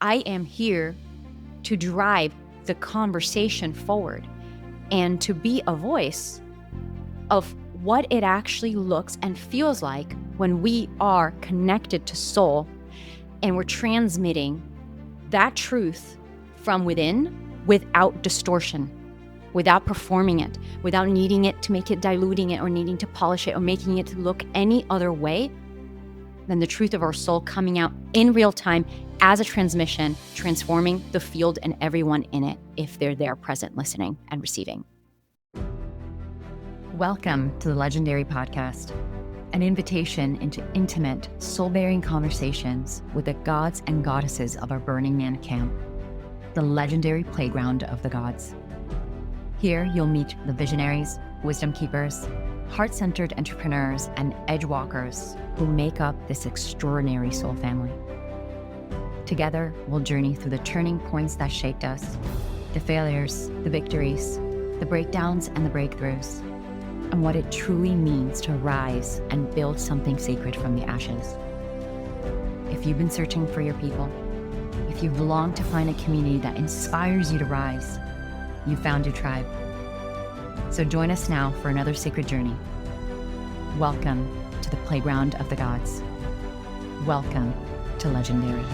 I am here to drive the conversation forward and to be a voice of what it actually looks and feels like when we are connected to soul and we're transmitting that truth from within without distortion, without performing it, without needing it to make it, diluting it, or needing to polish it, or making it look any other way than the truth of our soul coming out in real time as a transmission, transforming the field and everyone in it if they're there present, listening and receiving. Welcome to the Legendary Podcast, an invitation into intimate, soul-bearing conversations with the gods and goddesses of our Burning Man camp, the legendary playground of the gods. Here you'll meet the visionaries, wisdom keepers, heart-centered entrepreneurs, and edge walkers who make up this extraordinary soul family. Together, we'll journey through the turning points that shaped us, the failures, the victories, the breakdowns, and the breakthroughs, and what it truly means to rise and build something sacred from the ashes. If you've been searching for your people, if you've longed to find a community that inspires you to rise, you found your tribe. So join us now for another sacred journey. Welcome to the playground of the gods. Welcome to Legendary.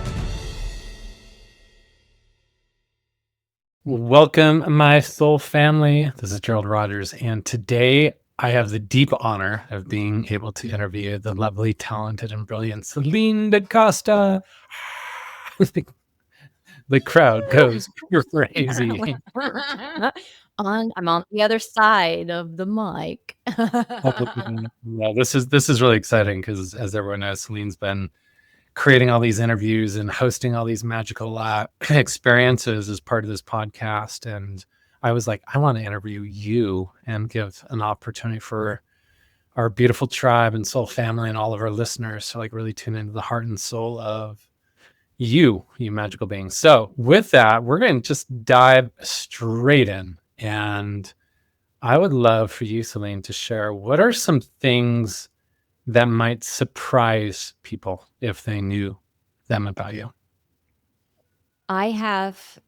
Welcome, my soul family. This is Gerald Rogers, and today I have the deep honor of being able to interview the lovely, talented, and brilliant Celinne Da Costa. The crowd goes crazy. I'm on the other side of the mic. Yeah, this is really exciting because, as everyone knows, Celine's been creating all these interviews and hosting all these magical experiences as part of this podcast. And I was like, I want to interview you and give an opportunity for our beautiful tribe and soul family and all of our listeners to like really tune into the heart and soul of you magical beings. So with that, we're going to just dive straight in. And I would love for you, Celinne, to share what are some things that might surprise people if they knew them about you. I have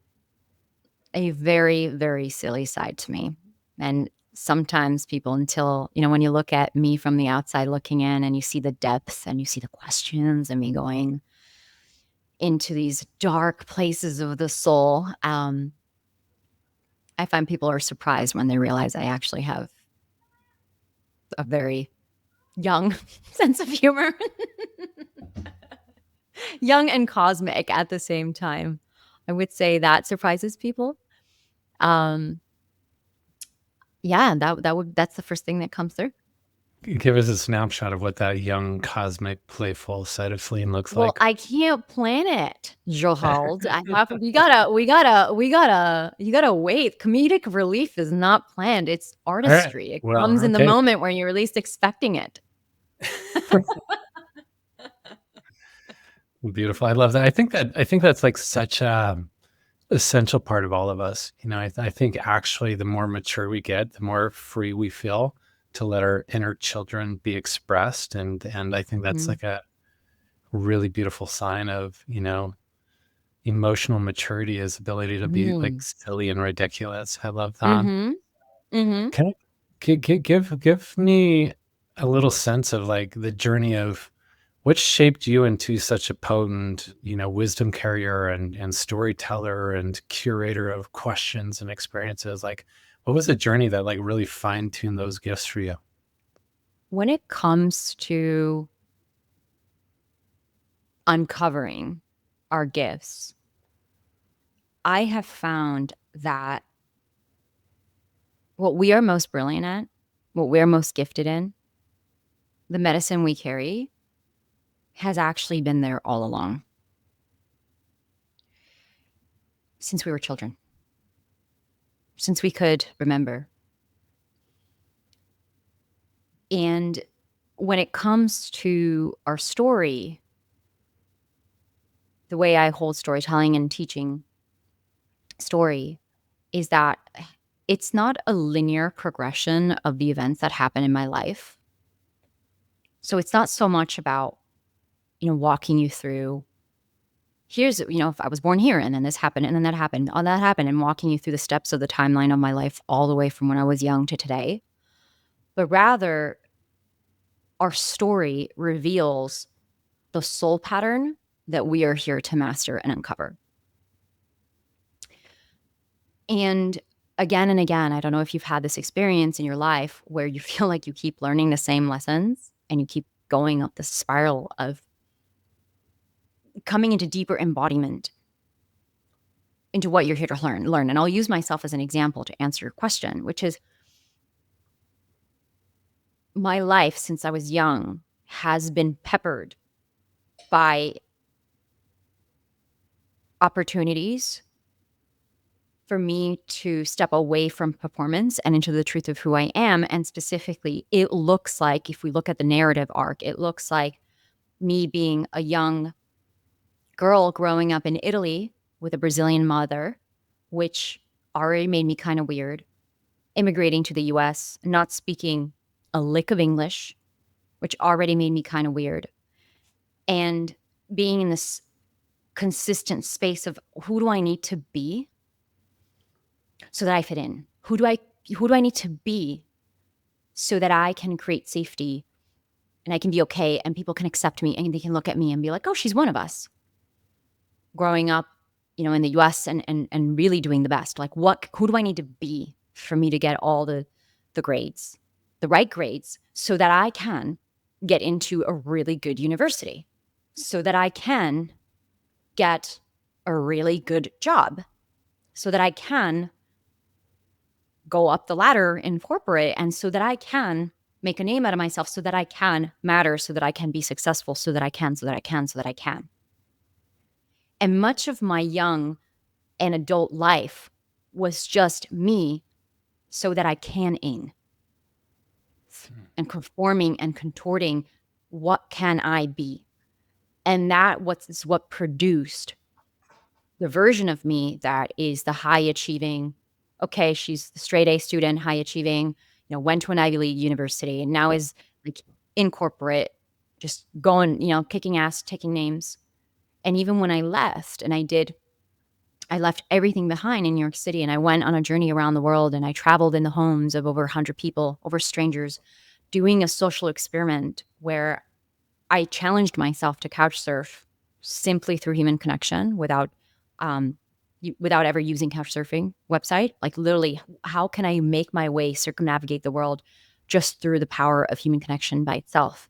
a very, very silly side to me. And sometimes people, until, when you look at me from the outside looking in and you see the depth and you see the questions and me going into these dark places of the soul, I find people are surprised when they realize I actually have a very young sense of humor. Young and cosmic at the same time. I would say that surprises people. That's the first thing that comes through. Give us a snapshot of what that young, cosmic, playful side of Celinne looks Well, like. I can't plan it, Gerald. You gotta wait. Comedic relief is not planned. It's artistry. It comes in the moment when you're least expecting it. Beautiful. I love that. I think that's like such a essential part of all of us. I think actually the more mature we get, the more free we feel to let our inner children be expressed. And I think that's like a really beautiful sign of, emotional maturity is ability to be like silly and ridiculous. I love that. Can give me a little sense of like the journey of what shaped you into such a potent, wisdom carrier and storyteller and curator of questions and experiences? Like, what was the journey that like really fine-tuned those gifts for you? When it comes to uncovering our gifts, I have found that what we are most brilliant at, what we're most gifted in, the medicine we carry, has actually been there all along. Since we were children. Since we could remember. And when it comes to our story, the way I hold storytelling and teaching story is that it's not a linear progression of the events that happen in my life. So it's not so much about, walking you through here's, if I was born here and then this happened and then that happened, all that happened, and walking you through the steps of the timeline of my life all the way from when I was young to today. But rather, our story reveals the soul pattern that we are here to master and uncover. And again, I don't know if you've had this experience in your life where you feel like you keep learning the same lessons and you keep going up the spiral of coming into deeper embodiment into what you're here to learn. And I'll use myself as an example to answer your question, which is my life since I was young has been peppered by opportunities for me to step away from performance and into the truth of who I am. And specifically, it looks like, if we look at the narrative arc, it looks like me being a young girl growing up in Italy with a Brazilian mother, which already made me kind of weird, immigrating to the US, not speaking a lick of English, which already made me kind of weird, and being in this consistent space of who do I need to be so that I fit in? Who do I need to be so that I can create safety and I can be okay and people can accept me and they can look at me and be like, "Oh, she's one of us." Growing up, in the US and really doing the best. Like who do I need to be for me to get all the grades, the right grades, so that I can get into a really good university, so that I can get a really good job, so that I can go up the ladder in corporate, and so that I can make a name out of myself, so that I can matter, so that I can be successful, so that I can, so that I can, so that I can. And much of my young and adult life was just me so that I can in and conforming and contorting what can I be. And that is what produced the version of me that is the high achieving, okay, she's the straight A student, high achieving, went to an Ivy League university and now is like in corporate, just going, kicking ass, taking names. And even when I left and I left everything behind in New York City and I went on a journey around the world and I traveled in the homes of over 100 people, over strangers, doing a social experiment where I challenged myself to couch surf simply through human connection without ever using couch surfing website. Like literally, how can I make my way circumnavigate the world just through the power of human connection by itself?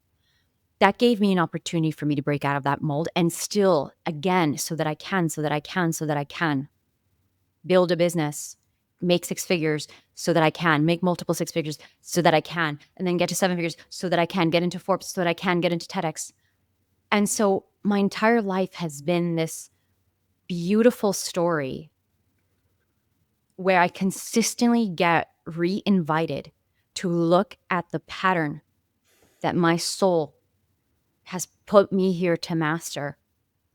That gave me an opportunity for me to break out of that mold and still, again, so that I can build a business, make 6 figures so that I can make multiple 6 figures so that I can, and then get to 7 figures so that I can get into Forbes, so that I can get into TEDx. And so my entire life has been this beautiful story where I consistently get re-invited to look at the pattern that my soul has put me here to master.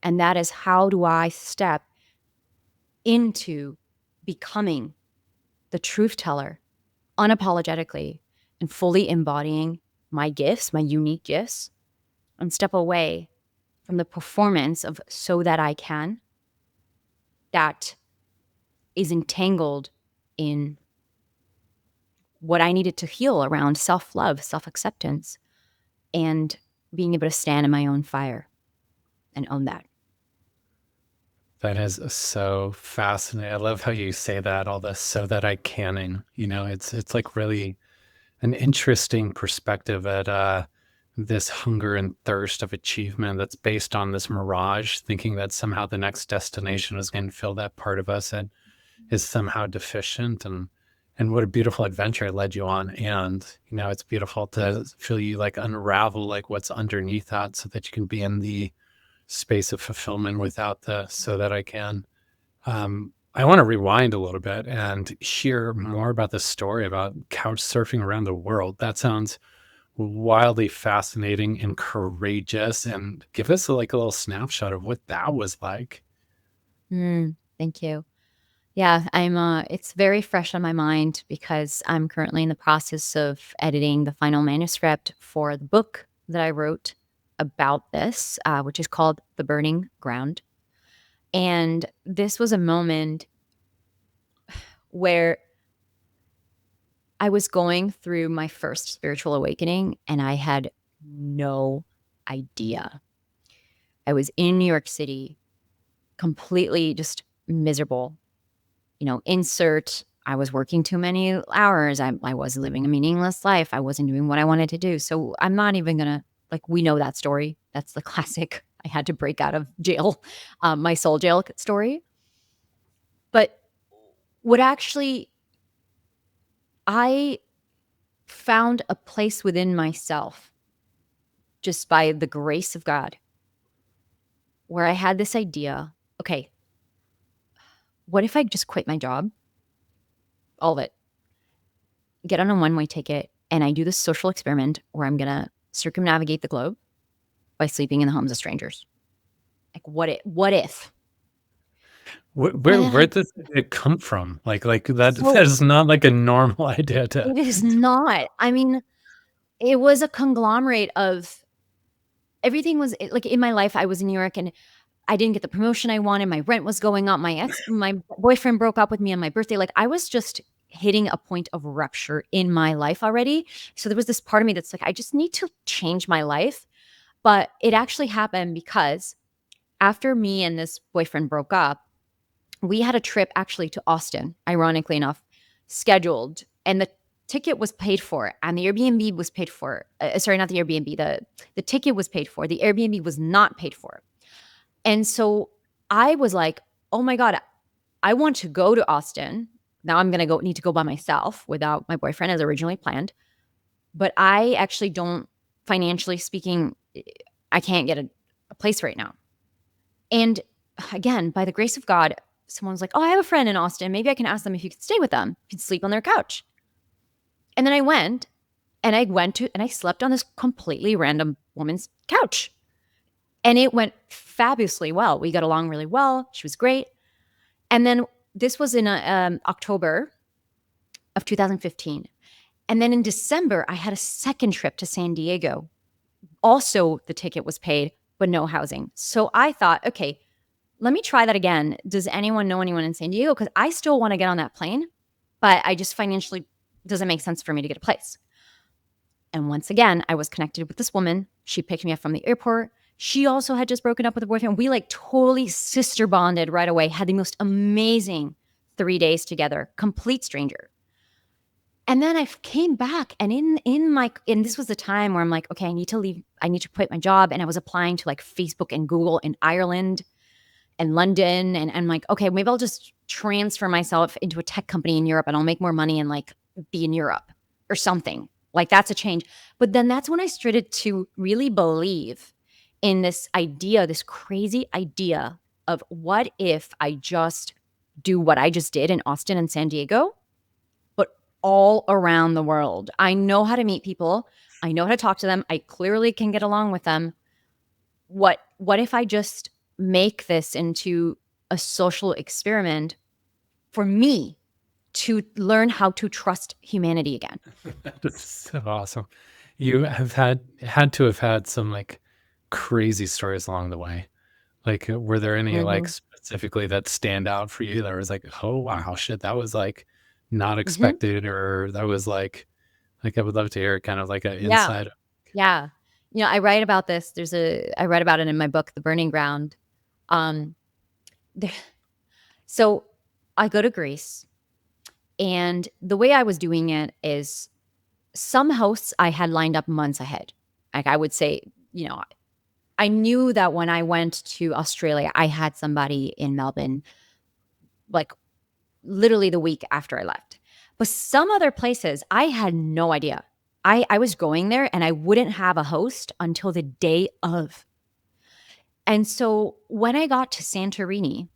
And that is, how do I step into becoming the truth teller unapologetically and fully embodying my gifts, my unique gifts, and step away from the performance of so that I can, that is entangled in what I needed to heal around self-love, self-acceptance, and being able to stand in my own fire and own that. That is so fascinating. I love how you say that, all this so that I can. It's like really an interesting perspective at this hunger and thirst of achievement that's based on this mirage, thinking that somehow the next destination is going to fill that part of us that is somehow deficient. And what a beautiful adventure it led you on. And, it's beautiful to feel you like unravel like what's underneath that so that you can be in the space of fulfillment without the so that I can. I want to rewind a little bit and hear more about the story about couch surfing around the world. That sounds wildly fascinating and courageous. And give us like a little snapshot of what that was like. Thank you. Yeah, it's very fresh on my mind because I'm currently in the process of editing the final manuscript for the book that I wrote about this, which is called The Burning Ground. And this was a moment where I was going through my first spiritual awakening and I had no idea. I was in New York City, completely just miserable. Insert, I was working too many hours. I was living a meaningless life. I wasn't doing what I wanted to do. So I'm not even going to, we know that story. That's the classic. I had to break out of jail, my soul jail story. But what actually, I found a place within myself just by the grace of God where I had this idea, okay, what if I just quit my job? All of it. Get on a one-way ticket and I do this social experiment where I'm going to circumnavigate the globe by sleeping in the homes of strangers. What if? Where did it come from? That So is not like a normal idea to. it is not. I mean, it was a conglomerate of everything was like in my life. I was in New York and I didn't get the promotion I wanted. My rent was going up. My boyfriend broke up with me on my birthday. Like I was just hitting a point of rupture in my life already. So there was this part of me that's like, I just need to change my life. But it actually happened because after me and this boyfriend broke up, we had a trip actually to Austin, ironically enough, scheduled. And the ticket was paid for and the Airbnb was paid for. Sorry, not the Airbnb. The ticket was paid for. The Airbnb was not paid for. And so I was like, oh my God, I want to go to Austin. Now I'm going to need to go by myself without my boyfriend as originally planned. But I actually don't, financially speaking, I can't get a place right now. And again, by the grace of God, someone was like, oh, I have a friend in Austin. Maybe I can ask them if you could stay with them. You could sleep on their couch. And then I went and I slept on this completely random woman's couch. And it went fabulously well. We got along really well. She was great. And then this was in October of 2015. And then in December, I had a second trip to San Diego. Also, the ticket was paid, but no housing. So I thought, okay, let me try that again. Does anyone know anyone in San Diego? Because I still want to get on that plane, but I just financially doesn't make sense for me to get a place. And once again, I was connected with this woman. She picked me up from the airport. She also had just broken up with a boyfriend. We totally sister bonded right away, had the most amazing 3 days together, complete stranger. And then I came back and and this was the time where I'm like, okay, I need to leave. I need to quit my job. And I was applying to Facebook and Google in Ireland and London. And I'm like, okay, maybe I'll just transfer myself into a tech company in Europe and I'll make more money and be in Europe or something. That's a change. But then that's when I started to really believe in this idea, this crazy idea of what if I just do what I just did in Austin and San Diego, but all around the world. I know how to meet people. I know how to talk to them. I clearly can get along with them. What if I just make this into a social experiment for me to learn how to trust humanity again? That's so awesome. You have had to have had some crazy stories along the way. Were there any Mhm. specifically that stand out for you that was oh wow, shit, that was not Mhm. expected, or that was I would love to hear kind of an Yeah. inside. Yeah. I write about this. I write about it in my book, The Burning Ground. Um, there, so I go to Greece, and the way I was doing it is some hosts I had lined up months ahead. I would say, I knew that when I went to Australia, I had somebody in Melbourne, like literally the week after I left. But some other places, I had no idea. I was going there and I wouldn't have a host until the day of. And so when I got to Santorini,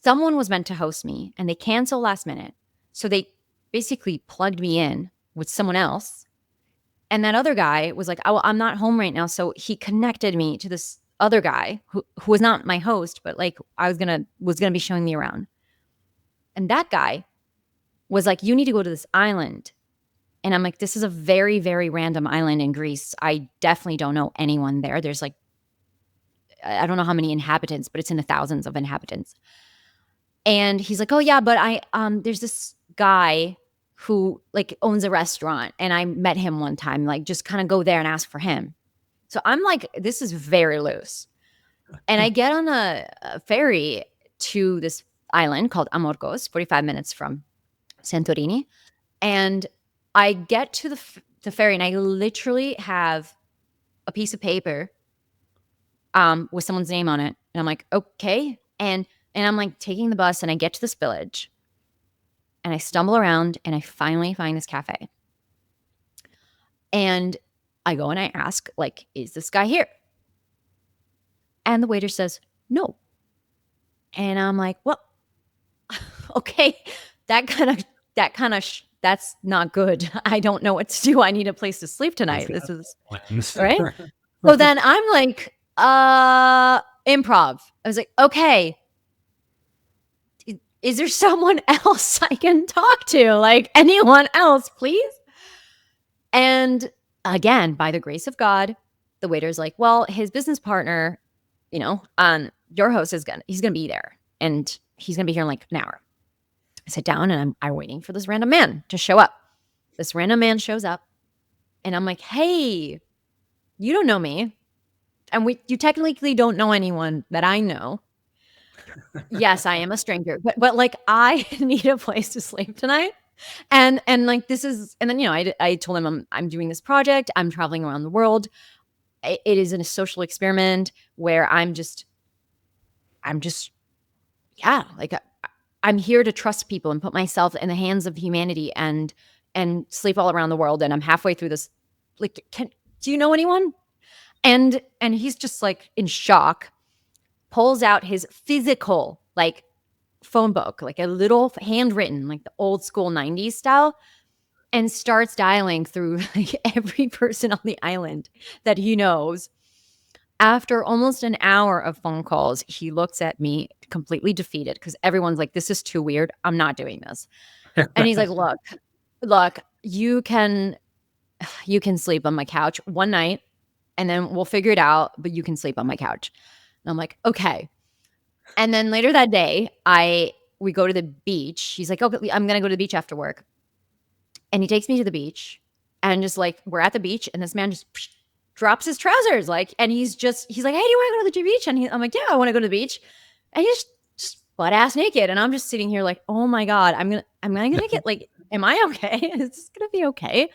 someone was meant to host me and they canceled last minute. So they basically plugged me in with someone else. And that other guy was like, oh, I'm not home right now. So he connected me to this other guy who was not my host, but I was gonna be showing me around. And that guy was like, you need to go to this island. And I'm like, this is a very, very random island in Greece. I definitely don't know anyone there. There's I don't know how many inhabitants, but it's in the thousands of inhabitants. And he's like, oh yeah, but there's this guy who like owns a restaurant, and I met him one time, like just kind of go there and ask for him. So I'm like, this is very loose. And I get on a ferry to this island called Amorgos, 45 minutes from Santorini. And I get to the ferry, and I literally have a piece of paper with someone's name on it. And I'm like, okay. And I'm like taking the bus, and I get to this village, and I stumble around, and I finally find this cafe. And I go and I ask, like, is this guy here? And the waiter says, no. And I'm like, well, okay, that's not good. I don't know what to do. I need a place to sleep tonight. This is right. So then I'm like, improv. I was like, okay, is there someone else I can talk to? Like, anyone else, please? And again, by the grace of God, the waiter's like, well, his business partner, your host he's gonna be there, and he's gonna be here in like an hour. I sit down, and I'm waiting for this random man to show up. This random man shows up, and I'm like, hey, you don't know me. And you technically don't know anyone that I know. Yes, I am a stranger, but like, I need a place to sleep tonight. And like, this is, and then, I told him I'm doing this project. I'm traveling around the world. It is a social experiment where I'm just, yeah, like I'm here to trust people and put myself in the hands of humanity and sleep all around the world. And I'm halfway through this. Like, do you know anyone? And he's just like in shock, pulls out his physical, like, phone book, like a little handwritten, like the old school 90s style, and starts dialing through like every person on the island that he knows. After almost an hour of phone calls, he looks at me completely defeated, because everyone's like, this is too weird. I'm not doing this. And he's like, look, you can sleep on my couch one night, and then we'll figure it out, but you can sleep on my couch. And I'm like, okay. And then later that day, we go to the beach. He's like, okay, I'm going to go to the beach after work. And he takes me to the beach, and just like, we're at the beach, and this man just drops his trousers, like, and he's like, hey, do you want to go to the beach? And I'm like, yeah, I want to go to the beach. And he's just butt ass naked. And I'm just sitting here like, oh my God, I'm gonna get like, am I okay? Is this gonna be okay?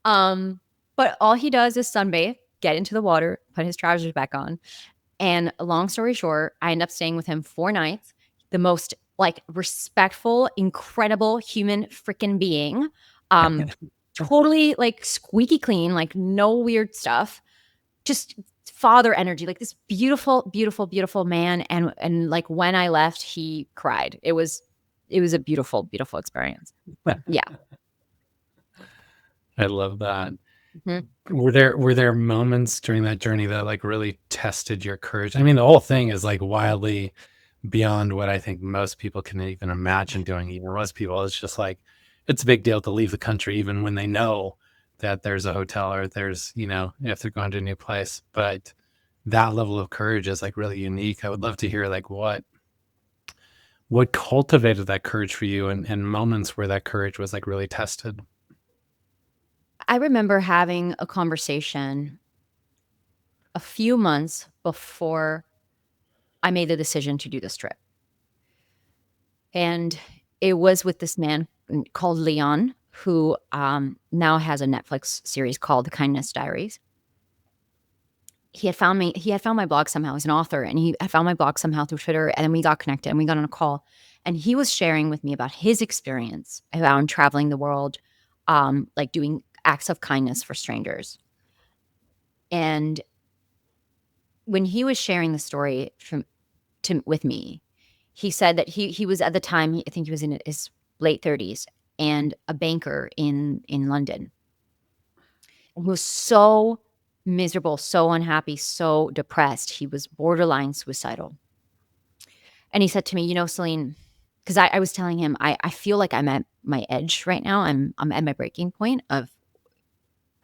But all he does is sunbathe, get into the water, put his trousers back on. And long story short, I end up staying with him 4 nights. The most like respectful, incredible human freaking being. Totally like squeaky clean, like no weird stuff. Just father energy, like this beautiful, beautiful, beautiful man. And like, when I left, he cried. It was a beautiful, beautiful experience. Yeah. I love that. Mm-hmm. Were there moments during that journey that like really tested your courage? I mean, the whole thing is like wildly beyond what I think most people can even imagine doing. Even most people, it's just like, it's a big deal to leave the country, even when they know that there's a hotel or there's, if they're going to a new place. But that level of courage is like really unique. I would love to hear like what cultivated that courage for you, and moments where that courage was like really tested. I remember having a conversation a few months before I made the decision to do this trip. And it was with this man called Leon, who now has a Netflix series called The Kindness Diaries. He had found my blog somehow. He's an author, and he had found my blog somehow through Twitter, and then we got connected and we got on a call. And he was sharing with me about his experience around traveling the world, like doing acts of kindness for strangers. And when he was sharing the story with me, he said that he was at the time, I think he was in his late 30s, and a banker in London. He was so miserable, so unhappy, so depressed. He was borderline suicidal. And he said to me, Celine, because I was telling him, I feel like I'm at my edge right now. I'm at my breaking point of,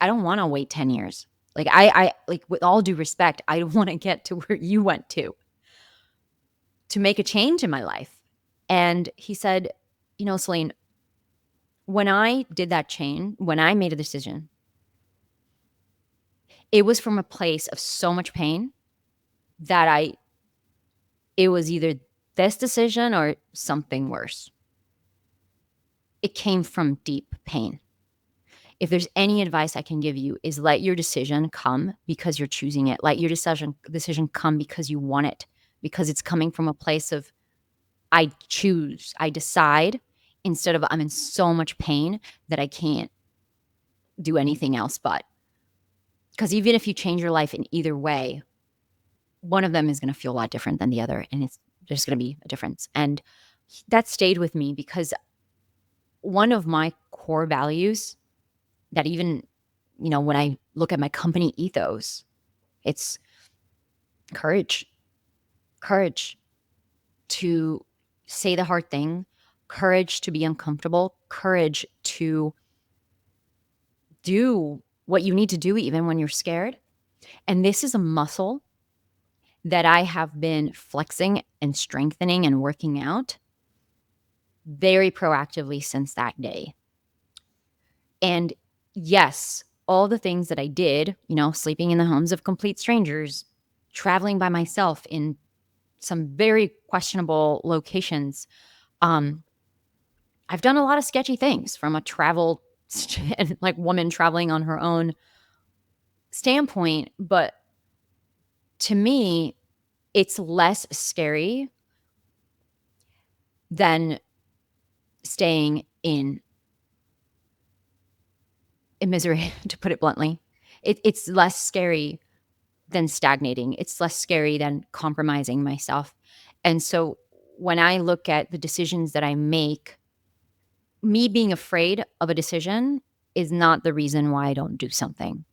I don't want to wait 10 years. Like I like, with all due respect, I want to get to where you went to make a change in my life. And he said, you know, Celine, when I did that change, when I made a decision, it was from a place of so much pain that it was either this decision or something worse. It came from deep pain. If there's any advice I can give you, is let your decision come because you're choosing it. Let your decision come because you want it, because it's coming from a place of I choose, I decide, instead of I'm in so much pain that I can't do anything else but. Because even if you change your life in either way, one of them is going to feel a lot different than the other, and there's going to be a difference. And that stayed with me because one of my core values that even, you know, when I look at my company ethos, it's courage. Courage to say the hard thing, courage to be uncomfortable, courage to do what you need to do even when you're scared. And this is a muscle that I have been flexing and strengthening and working out very proactively since that day. And yes, all the things that I did, you know, sleeping in the homes of complete strangers, traveling by myself in some very questionable locations. I've done a lot of sketchy things from a travel like woman traveling on her own standpoint, but to me, it's less scary than staying in misery, to put it bluntly. It's less scary than stagnating. It's less scary than compromising myself. And so when I look at the decisions that I make, me being afraid of a decision is not the reason why I don't do something.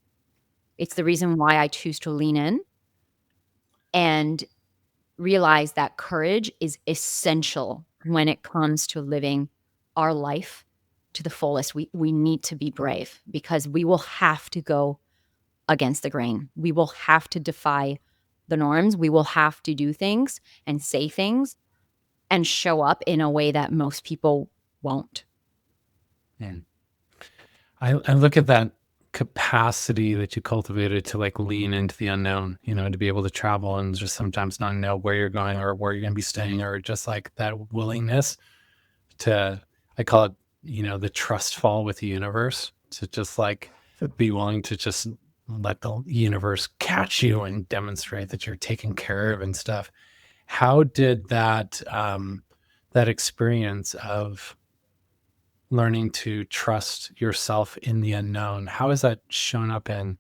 It's the reason why I choose to lean in and realize that courage is essential when it comes to living our life to the fullest. We need to be brave because we will have to go against the grain. We will have to defy the norms. We will have to do things and say things and show up in a way that most people won't. And I look at that capacity that you cultivated to like lean into the unknown, you know, to be able to travel and just sometimes not know where you're going or where you're going to be staying, or just like that willingness to, I call it, you know, the trust fall with the universe, to just like be willing to just let the universe catch you and demonstrate that you're taken care of and stuff. How did that experience of learning to trust yourself in the unknown, how has that shown up in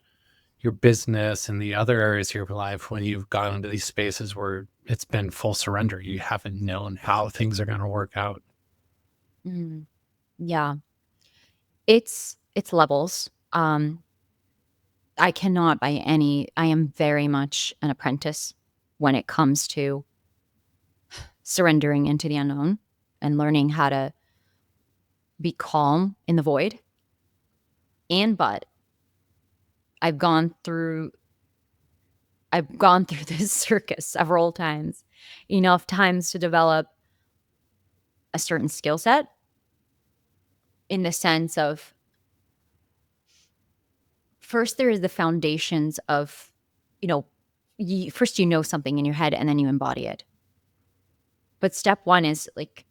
your business and the other areas of your life when you've gone into these spaces where it's been full surrender? You haven't known how things are going to work out. Mm, yeah, it's levels. I am very much an apprentice when it comes to surrendering into the unknown and learning how to be calm in the void. But I've gone through this circus several times, enough times to develop a certain skill set, in the sense of, first there is the foundations of, you know, first you know something in your head and then you embody it. But step one is like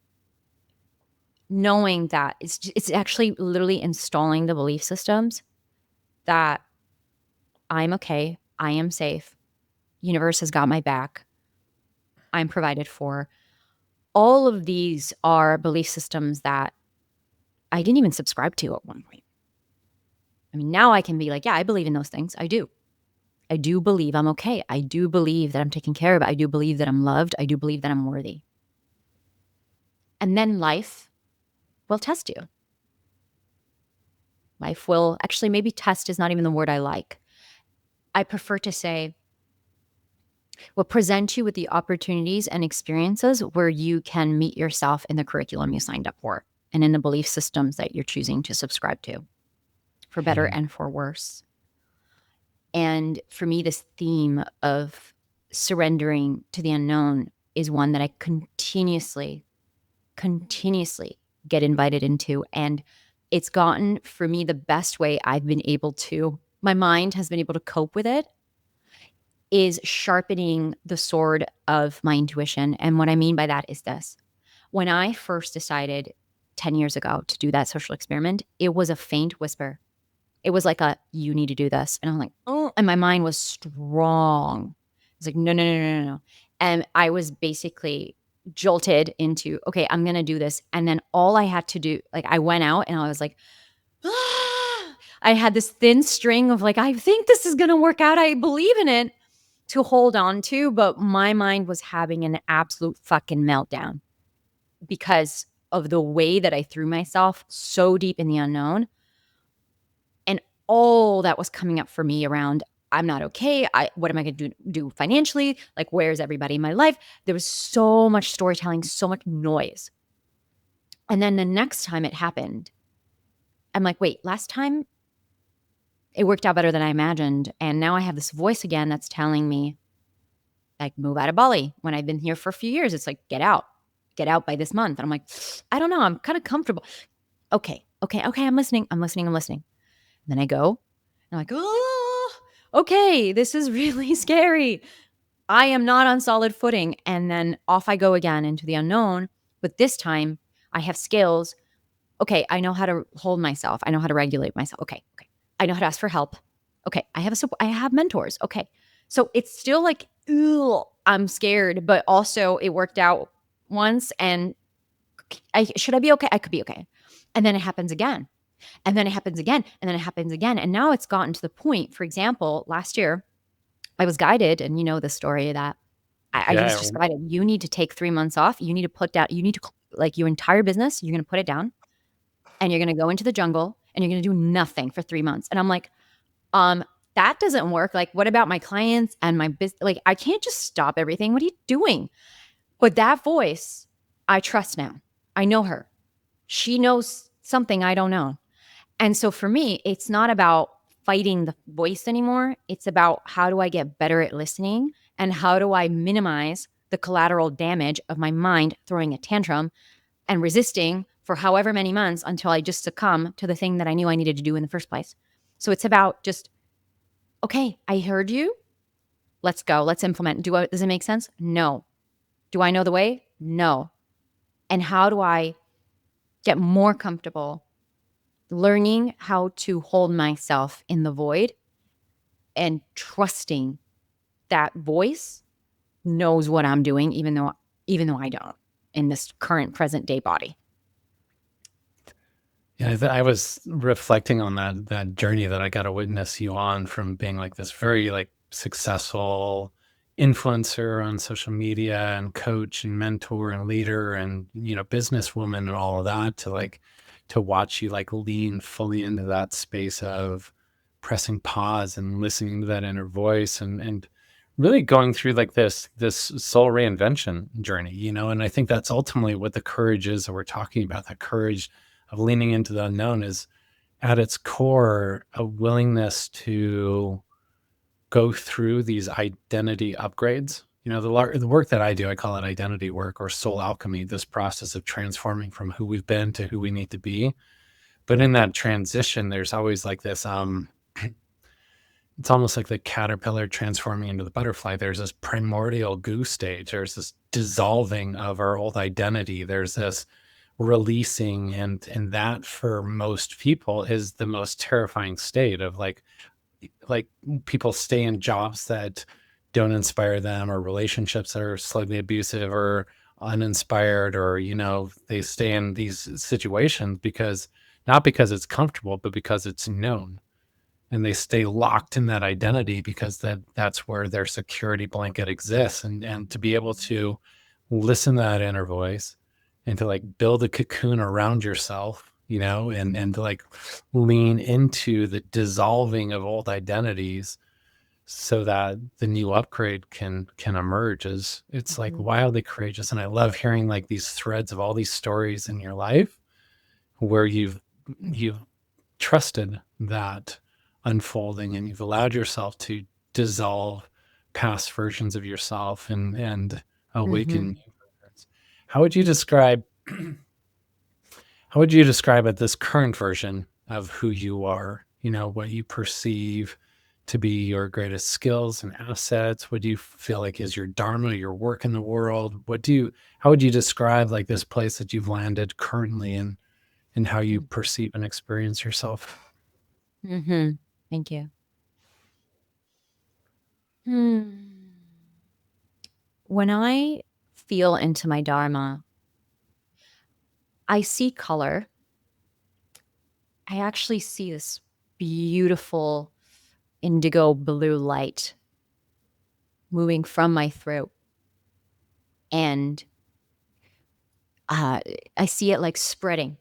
knowing that it's actually literally installing the belief systems that I'm okay, I am safe, universe has got my back, I'm provided for. All of these are belief systems that I didn't even subscribe to at one point. I mean, now I can be like, yeah, I believe in those things. I do. I do believe I'm okay. I do believe that I'm taken care of. I do believe that I'm loved. I do believe that I'm worthy. And then life will test you. Life will actually, maybe test is not even the word I like. I prefer to say, will present you with the opportunities and experiences where you can meet yourself in the curriculum you signed up for and in the belief systems that you're choosing to subscribe to, for better Mhm. and for worse. And for me, this theme of surrendering to the unknown is one that I continuously get invited into. And it's gotten, for me, the best way I've been able to, my mind has been able to cope with it, is sharpening the sword of my intuition. And what I mean by that is this. When I first decided 10 years ago to do that social experiment, it was a faint whisper. It was like you need to do this. And I'm like, oh, and my mind was strong. It's like, no, no, no, no, no, no. And I was basically jolted into, okay, I'm going to do this. And then all I had to do, like, I went out and I was like, ah! I had this thin string of like, I think this is going to work out. I believe in it to hold on to. But my mind was having an absolute fucking meltdown because of the way that I threw myself so deep in the unknown. And all that was coming up for me around, I'm not okay. What am I going to do financially? Like, where's everybody in my life? There was so much storytelling, so much noise. And then the next time it happened, I'm like, wait, last time it worked out better than I imagined. And now I have this voice again that's telling me, like, move out of Bali. When I've been here for a few years, it's like, get out by this month. And I'm like, I don't know. I'm kind of comfortable. Okay. I'm listening. And then I go, and I'm like, oh, okay, this is really scary. I am not on solid footing. And then off I go again into the unknown. But this time I have skills. Okay, I know how to hold myself. I know how to regulate myself. Okay. I know how to ask for help. Okay, I have mentors. Okay. So it's still like, ugh, I'm scared, but also it worked out once. And should I be okay? I could be okay. And then it happens again. And then it happens again. And then it happens again. And now it's gotten to the point, for example, last year I was guided, and you know the story that I was Yeah. just guided. You need to take 3 months off. You need to put down, you need to, like, your entire business, you're going to put it down and you're going to go into the jungle and you're going to do nothing for 3 months. And I'm like, that doesn't work. Like, what about my clients and my business? Like, I can't just stop everything. What are you doing? But that voice, I trust now. I know her. She knows something I don't know. And so for me, it's not about fighting the voice anymore. It's about, how do I get better at listening, and how do I minimize the collateral damage of my mind throwing a tantrum and resisting for however many months until I just succumb to the thing that I knew I needed to do in the first place. So it's about just, okay, I heard you. Let's go. Let's implement. Does it make sense? No. Do I know the way? No. And how do I get more comfortable learning how to hold myself in the void and trusting that voice knows what I'm doing, even though I don't, in this current present day body. Yeah, I was reflecting on that journey that I got to witness you on, from being like this very like successful influencer on social media and coach and mentor and leader and businesswoman and all of that, to like to watch you like lean fully into that space of pressing pause and listening to that inner voice, and really going through like this soul reinvention journey. And I think that's ultimately what the courage is that we're talking about. That courage of leaning into the unknown is at its core a willingness to go through these identity upgrades. The work that I do, I call it identity work or soul alchemy, this process of transforming from who we've been to who we need to be. But in that transition, there's always like this, it's almost like the caterpillar transforming into the butterfly. There's this primordial goo stage. There's this dissolving of our old identity. There's this releasing, and that for most people is the most terrifying state of like people stay in jobs that don't inspire them, or relationships that are slightly abusive or uninspired, or they stay in these situations not because it's comfortable, but because it's known, and they stay locked in that identity because that's where their security blanket exists. And to be able to listen to that inner voice and to like build a cocoon around yourself, and to like lean into the dissolving of old identities so that the new upgrade can emerge, it's like wildly courageous. And I love hearing like these threads of all these stories in your life where you've trusted that unfolding, and you've allowed yourself to dissolve past versions of yourself and awaken Mm-hmm. new versions. How would you describe how would you describe it, this current version of who you are? You know, what you perceive to be your greatest skills and assets? What do you feel like is your dharma, your work in the world? How would you describe like this place that you've landed currently and how you perceive and experience yourself? Mm-hmm. Thank you. Hmm. When I feel into my dharma, I see color. I actually see this beautiful indigo blue light moving from my throat. And I see it like spreading,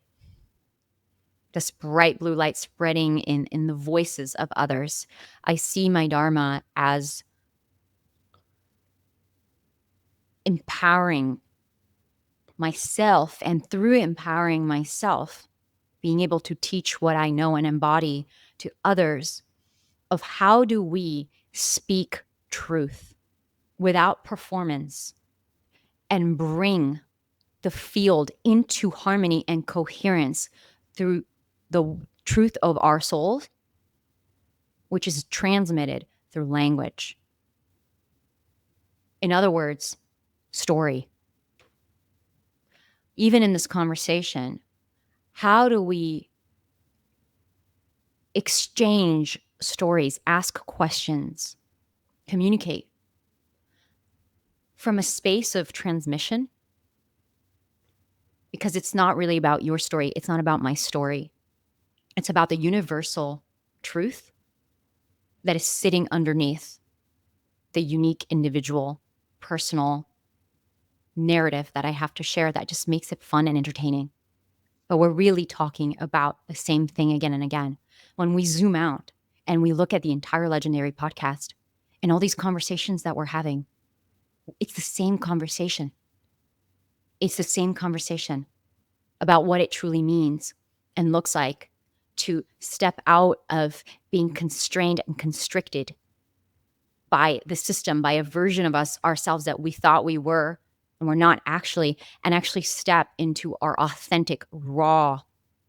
this bright blue light spreading in the voices of others. I see my dharma as empowering myself, and through empowering myself, being able to teach what I know and embody to others of how do we speak truth without performance and bring the field into harmony and coherence through the truth of our souls, which is transmitted through language. In other words, story. Even in this conversation, how do we exchange stories, ask questions, communicate from a space of transmission? Because it's not really about your story. It's not about my story. It's about the universal truth that is sitting underneath the unique individual personal narrative that I have to share that just makes it fun and entertaining. But we're really talking about the same thing again and again. When we zoom out and we look at the entire Legendary podcast and all these conversations that we're having, it's the same conversation. It's the same conversation about what it truly means and looks like to step out of being constrained and constricted by the system, by a version of ourselves that we thought we were and we're not actually, and actually step into our authentic, raw,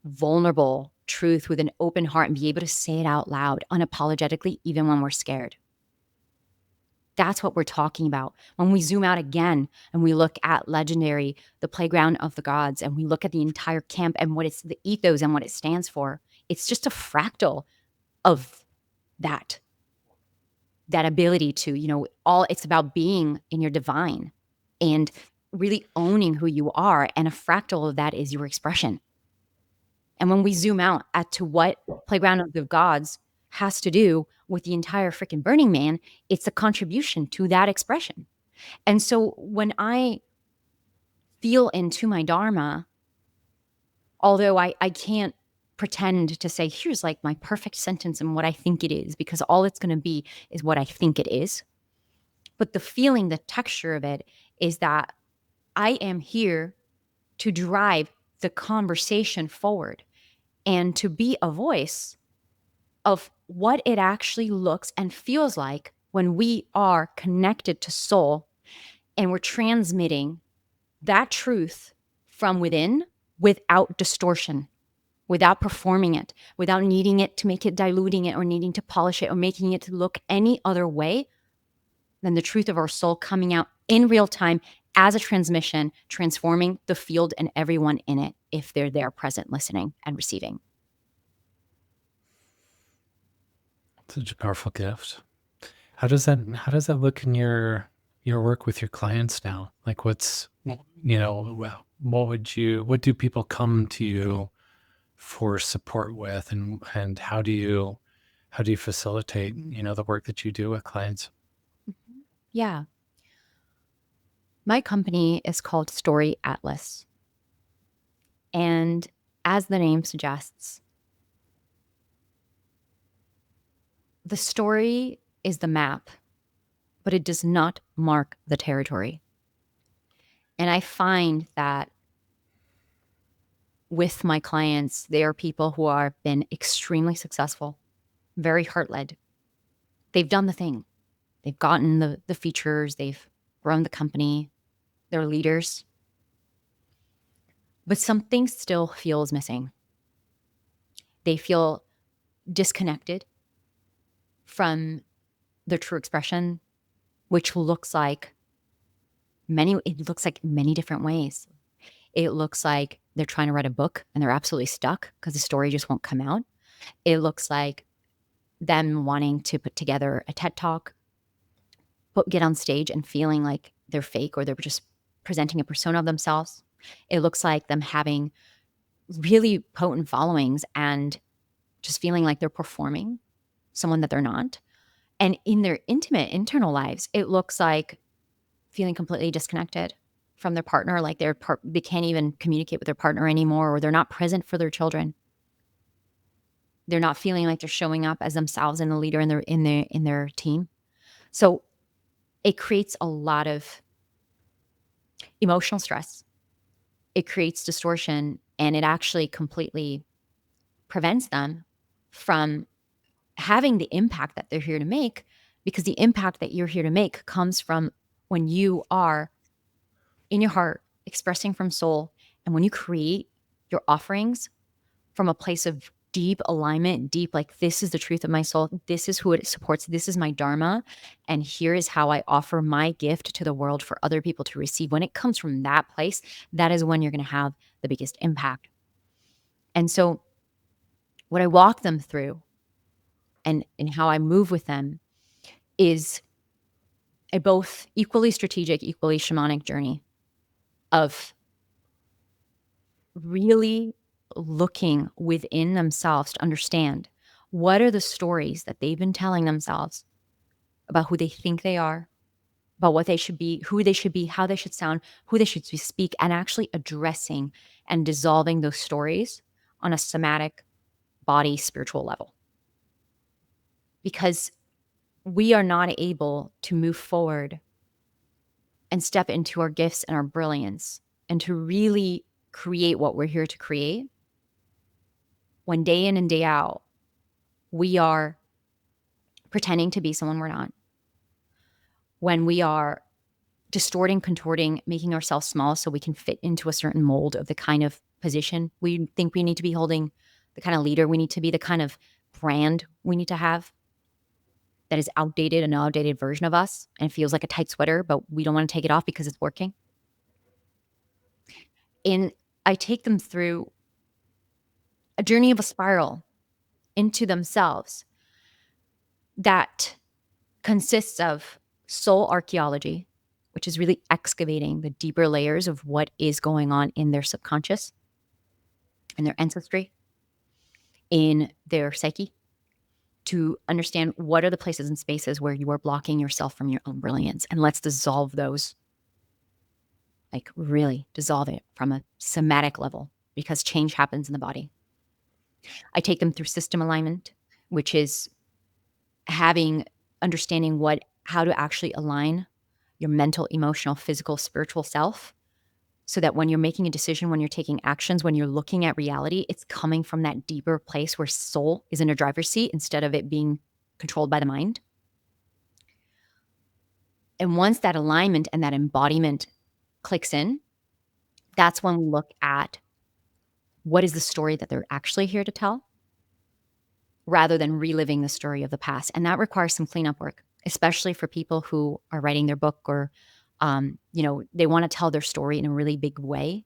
vulnerable truth with an open heart and be able to say it out loud unapologetically, even when we're scared. That's what we're talking about. When we zoom out again and we look at Legendary, the playground of the gods, and we look at the entire camp and what it's the ethos and what it stands for, it's just a fractal of that ability to, all it's about being in your divine and really owning who you are. And a fractal of that is your expression. And when we zoom out at to what Playground of the Gods has to do with the entire freaking Burning Man, it's a contribution to that expression. And so when I feel into my dharma, although I can't pretend to say, here's like my perfect sentence and what I think it is, because all it's going to be is what I think it is. But the feeling, the texture of it is that I am here to drive the conversation forward and to be a voice of what it actually looks and feels like when we are connected to soul and we're transmitting that truth from within without distortion, without performing it, without needing it to make it, diluting it, or needing to polish it, or making it to look any other way than the truth of our soul coming out in real time as a transmission, transforming the field and everyone in it if they're there present, listening and receiving. Such a powerful gift. How does that look in your work with your clients now? Like what do people come to you for support with, and how do you facilitate, the work that you do with clients? Yeah. My company is called Story Atlas. And as the name suggests, the story is the map, but it does not mark the territory. And I find that with my clients, they are people who have been extremely successful, very heart-led. They've done the thing. They've gotten the features, they've grown the company, they're leaders. But something still feels missing. They feel disconnected from their true expression, which looks like many different ways. It looks like they're trying to write a book and they're absolutely stuck because the story just won't come out. It looks like them wanting to put together a TED Talk, get on stage and feeling like they're fake or they're just presenting a persona of themselves. It looks like them having really potent followings and just feeling like they're performing someone that they're not. And in their intimate internal lives, it looks like feeling completely disconnected from their partner, like they can't even communicate with their partner anymore, or they're not present for their children. They're not feeling like they're showing up as themselves and a leader in their team. So it creates a lot of emotional stress. It creates distortion, and it actually completely prevents them from having the impact that they're here to make, because the impact that you're here to make comes from when you are in your heart expressing from soul, and when you create your offerings from a place of deep alignment, deep, like, this is the truth of my soul, this is who it supports, this is my dharma, and here is how I offer my gift to the world for other people to receive. When it comes from that place, that is when you're going to have the biggest impact. And so what I walk them through and how I move with them is a both equally strategic, equally shamanic journey of really looking within themselves to understand what are the stories that they've been telling themselves about who they think they are, about what they should be, who they should be, how they should sound, who they should speak, and actually addressing and dissolving those stories on a somatic, body, spiritual level. Because we are not able to move forward and step into our gifts and our brilliance and to really create what we're here to create when day in and day out we are pretending to be someone we're not, when we are distorting, contorting, making ourselves small so we can fit into a certain mold of the kind of position we think we need to be holding, the kind of leader we need to be, the kind of brand we need to have that is outdated, an outdated version of us, and feels like a tight sweater, but we don't want to take it off because it's working. And I take them through a journey of a spiral into themselves that consists of soul archaeology, which is really excavating the deeper layers of what is going on in their subconscious, in their ancestry, in their psyche, to understand what are the places and spaces where you are blocking yourself from your own brilliance. And let's dissolve those, like really dissolve it from a somatic level, because change happens in the body. I take them through system alignment, which is understanding how to actually align your mental, emotional, physical, spiritual self, so that when you're making a decision, when you're taking actions, when you're looking at reality, it's coming from that deeper place where soul is in a driver's seat instead of it being controlled by the mind. And once that alignment and that embodiment clicks in, that's when we look at what is the story that they're actually here to tell, rather than reliving the story of the past. And that requires some cleanup work, especially for people who are writing their book, or, they want to tell their story in a really big way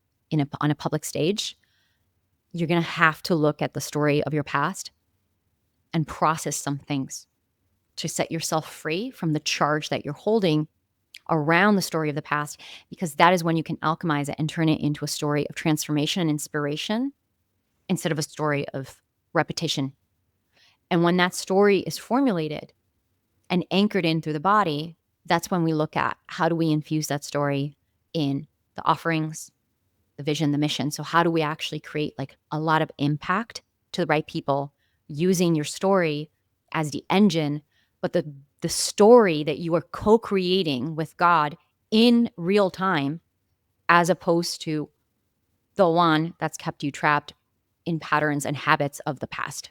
on a public stage. You're going to have to look at the story of your past and process some things to set yourself free from the charge that you're holding around the story of the past, because that is when you can alchemize it and turn it into a story of transformation and inspiration instead of a story of repetition. And when that story is formulated and anchored in through the body, that's when we look at how do we infuse that story in the offerings, the vision, the mission. So how do we actually create like a lot of impact to the right people using your story as the engine, but the story that you are co-creating with God in real time, as opposed to the one that's kept you trapped in patterns and habits of the past.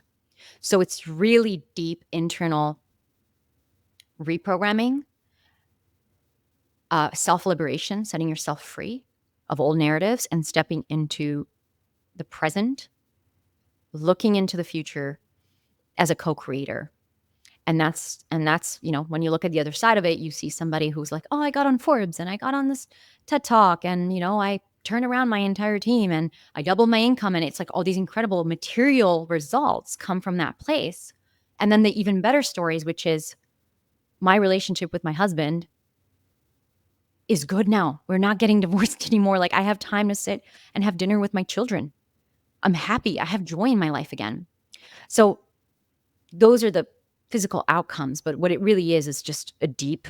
So it's really deep internal reprogramming, self-liberation, setting yourself free of old narratives and stepping into the present, looking into the future as a co-creator. And that's, when you look at the other side of it, you see somebody who's like, oh, I got on Forbes and I got on this TED Talk and, I turned around my entire team and I doubled my income. And it's like all these incredible material results come from that place. And then the even better stories, which is my relationship with my husband is good now. We're not getting divorced anymore. Like I have time to sit and have dinner with my children. I'm happy. I have joy in my life again. So those are the physical outcomes, but what it really is just a deep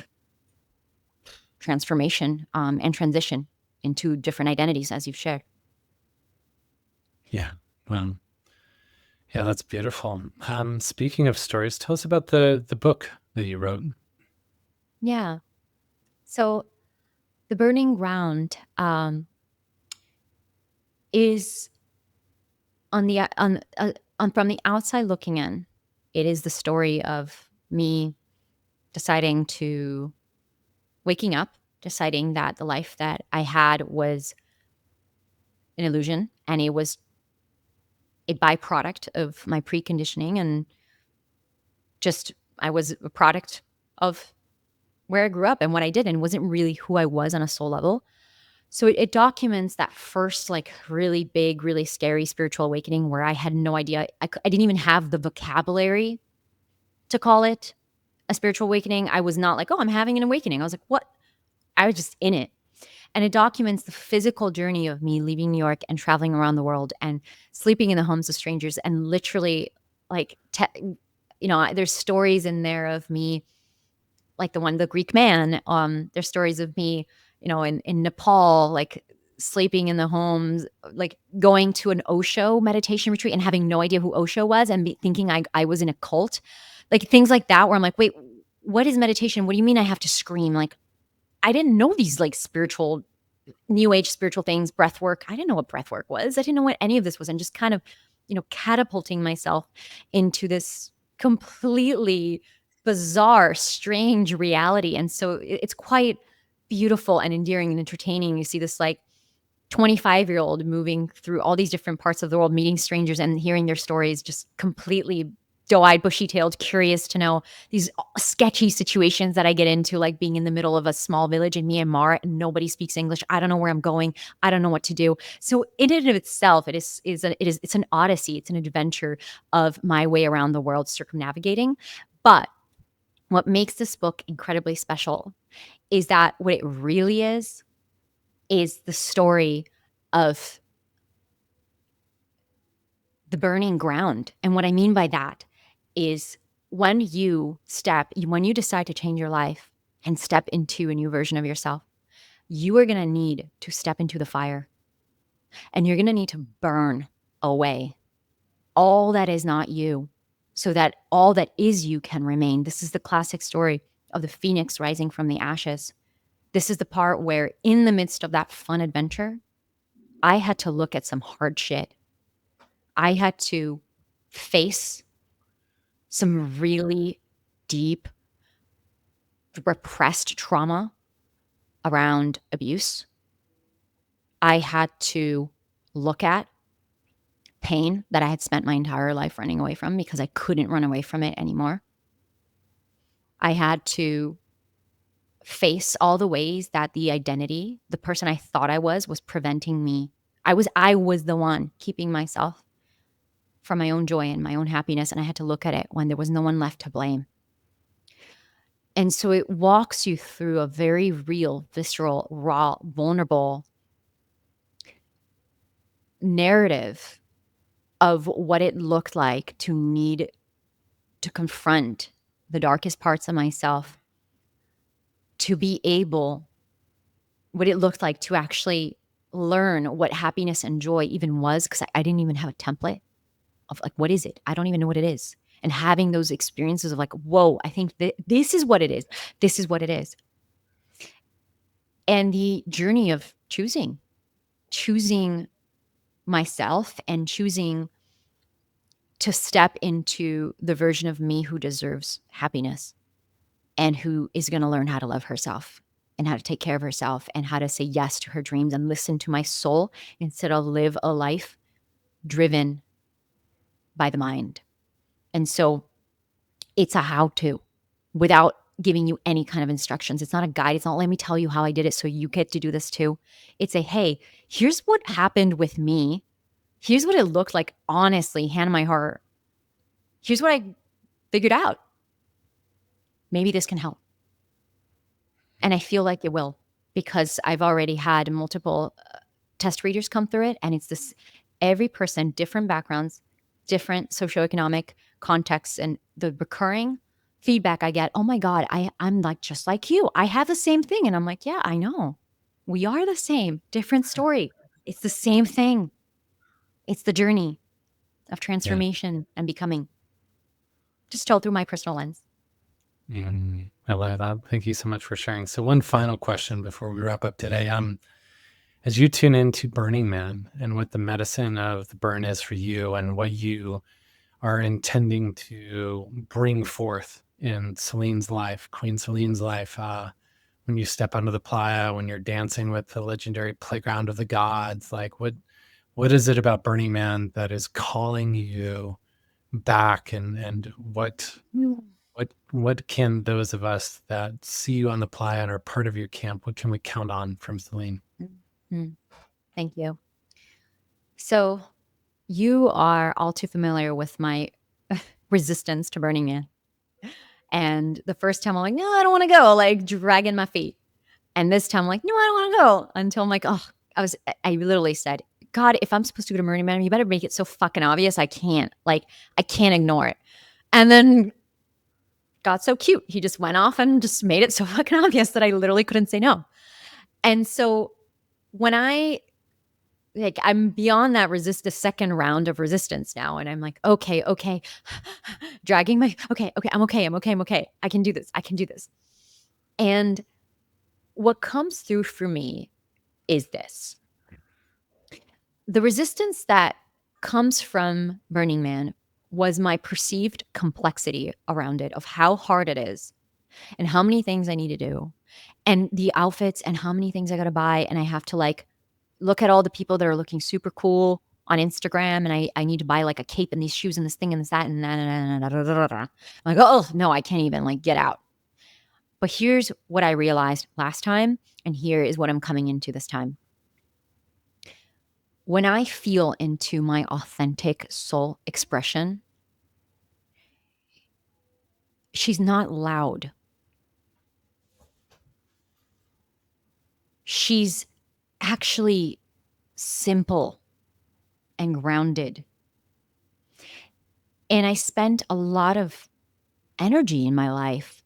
transformation and transition into different identities, as you've shared. Yeah. Well, yeah, that's beautiful. Speaking of stories, tell us about the book that you wrote. Yeah. So the burning ground is from the outside looking in. It is the story of me deciding to waking up, deciding that the life that I had was an illusion and it was a byproduct of my preconditioning, and just I was a product of where I grew up and what I did, and wasn't really who I was on a soul level. So it documents that first, like, really big, really scary spiritual awakening where I had no idea. I didn't even have the vocabulary to call it a spiritual awakening. I was not like, oh, I'm having an awakening. I was like, what? I was just in it. And it documents the physical journey of me leaving New York and traveling around the world and sleeping in the homes of strangers and literally, like, there's stories in there of me, like the Greek man. There's stories of me, in Nepal, like sleeping in the homes, like going to an Osho meditation retreat and having no idea who Osho was and thinking I was in a cult, like things like that, where I'm like, wait, what is meditation? What do you mean I have to scream? Like, I didn't know these like spiritual, new age spiritual things, breath work. I didn't know what breath work was. I didn't know what any of this was. And just kind of, catapulting myself into this completely bizarre, strange reality. And so it's quite beautiful and endearing and entertaining. You see this like 25-year-old moving through all these different parts of the world, meeting strangers and hearing their stories, just completely doe-eyed, bushy-tailed, curious to know these sketchy situations that I get into, like being in the middle of a small village in Myanmar and nobody speaks English. I don't know where I'm going. I don't know what to do. So in and of itself, it's an odyssey. It's an adventure of my way around the world, circumnavigating. But what makes this book incredibly special is that what it really is the story of the burning ground. And what I mean by that is when you decide to change your life and step into a new version of yourself, you are going to need to step into the fire, and you're going to need to burn away all that is not you so that all that is you can remain. This is the classic story of the phoenix rising from the ashes. This is the part where, in the midst of that fun adventure, I had to look at some hard shit. I had to face some really deep, repressed trauma around abuse. I had to look at pain that I had spent my entire life running away from because I couldn't run away from it anymore. I had to face all the ways that the identity, the person I thought I was preventing me. I was the one keeping myself from my own joy and my own happiness, and I had to look at it when there was no one left to blame. And so it walks you through a very real, visceral, raw, vulnerable narrative of what it looked like to need to confront the darkest parts of myself, to be able, what it looked like to actually learn what happiness and joy even was, because I didn't even have a template of like, what is it? I don't even know what it is. And having those experiences of like, whoa, I think this is what it is. This is what it is. And the journey of choosing myself and choosing to step into the version of me who deserves happiness and who is going to learn how to love herself and how to take care of herself and how to say yes to her dreams and listen to my soul instead of live a life driven by the mind. And so it's a how-to without giving you any kind of instructions. It's not a guide. It's not, let me tell you how I did it so you get to do this too. It's a, hey, here's what happened with me. Here's what it looked like, honestly, hand on my heart. Here's what I figured out. Maybe this can help. And I feel like it will, because I've already had multiple test readers come through it. And it's this, every person, different backgrounds, different socioeconomic contexts, and the recurring feedback I get, oh my God, I'm like, just like you. I have the same thing. And I'm like, yeah, I know. We are the same, different story. It's the same thing. It's the journey of transformation and becoming, just told through my personal lens. I love that. Thank you so much for sharing. So one final question before we wrap up today. As you tune into Burning Man and what the medicine of the burn is for you and what you are intending to bring forth in Celinne's life, Queen Celinne's life, when you step onto the playa, when you're dancing with the legendary playground of the gods, like what is it about Burning Man that is calling you back, and what can those of us that see you on the playa and are part of your camp, what can we count on from Celinne? Thank you. So you are all too familiar with my resistance to Burning Man. And the first time I'm like, no, I don't want to go, like dragging my feet. And this time I'm like, no, I don't want to go, until I'm like, oh, I literally said, God, if I'm supposed to go to Burning Man, you better make it so fucking obvious. I can't ignore it. And then got so cute. He just went off and just made it so fucking obvious that I literally couldn't say no. And so when I'm beyond that the second round of resistance now. And I'm like, okay, dragging my, I'm okay. I can do this. And what comes through for me is this. The resistance that comes from Burning Man was my perceived complexity around it, of how hard it is and how many things I need to do and the outfits and how many things I got to buy. And I have to like look at all the people that are looking super cool on Instagram, and I need to buy like a cape and these shoes and this thing and this, that, and I'm like, oh no, I can't even like get out. But here's what I realized last time, and here is what I'm coming into this time. When I feel into my authentic soul expression, she's not loud. She's actually simple and grounded. And I spent a lot of energy in my life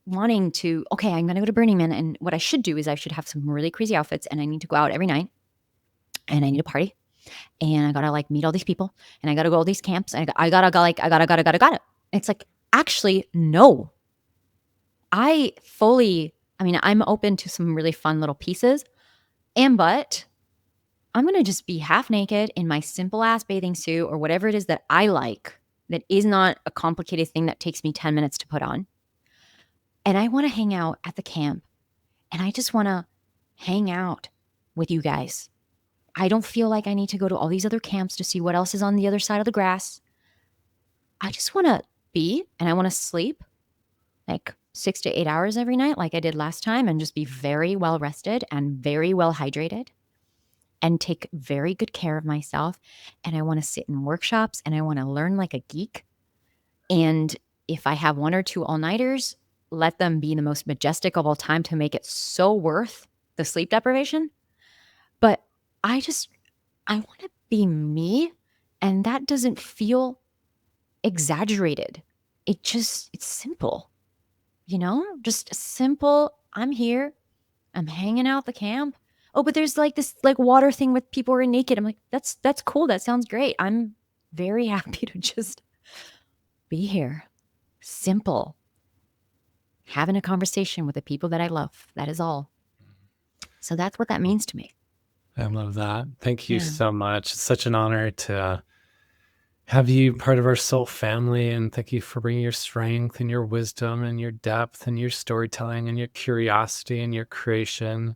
wanting to, okay, I'm going to go to Burning Man. And what I should do is I should have some really crazy outfits, and I need to go out every night, and I need to party, and I got to like meet all these people, and I got to go all these camps. And I got to. It's like, actually, no. I'm open to some really fun little pieces, but I'm going to just be half naked in my simple ass bathing suit or whatever it is that I like, that is not a complicated thing that takes me 10 minutes to put on. And I want to hang out at the camp, and I just want to hang out with you guys. I don't feel like I need to go to all these other camps to see what else is on the other side of the grass. I just want to be, and I want to sleep like 6 to 8 hours every night like I did last time, and just be very well rested and very well hydrated and take very good care of myself. And I want to sit in workshops, and I want to learn like a geek. And if I have 1 or 2 all-nighters, let them be the most majestic of all time to make it so worth the sleep deprivation. But I want to be me, and that doesn't feel exaggerated. It's simple, just simple. I'm here. I'm hanging out at the camp. Oh, but there's like this like water thing with people who are naked. I'm like, that's cool. That sounds great. I'm very happy to just be here. Simple. Having a conversation with the people that I love. That is all. So that's what that means to me. I love that. Thank you so much. It's such an honor to have you part of our soul family, and thank you for bringing your strength and your wisdom and your depth and your storytelling and your curiosity and your creation.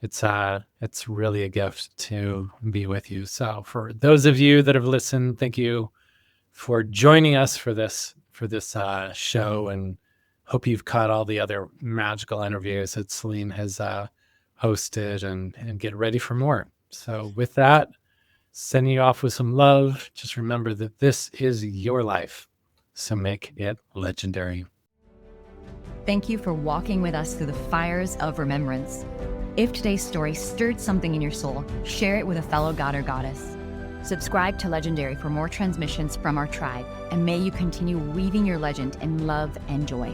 It's really a gift to be with you. So for those of you that have listened, thank you for joining us for this show, and hope you've caught all the other magical interviews that Celinne has hosted, and get ready for more. So with that, sending you off with some love. Just remember that this is your life, so make it legendary. Thank you for walking with us through the fires of remembrance. If today's story stirred something in your soul, share it with a fellow god or goddess. Subscribe to Legendary for more transmissions from our tribe, and may you continue weaving your legend in love and joy.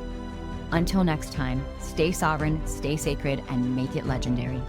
Until next time, stay sovereign, stay sacred, and make it legendary.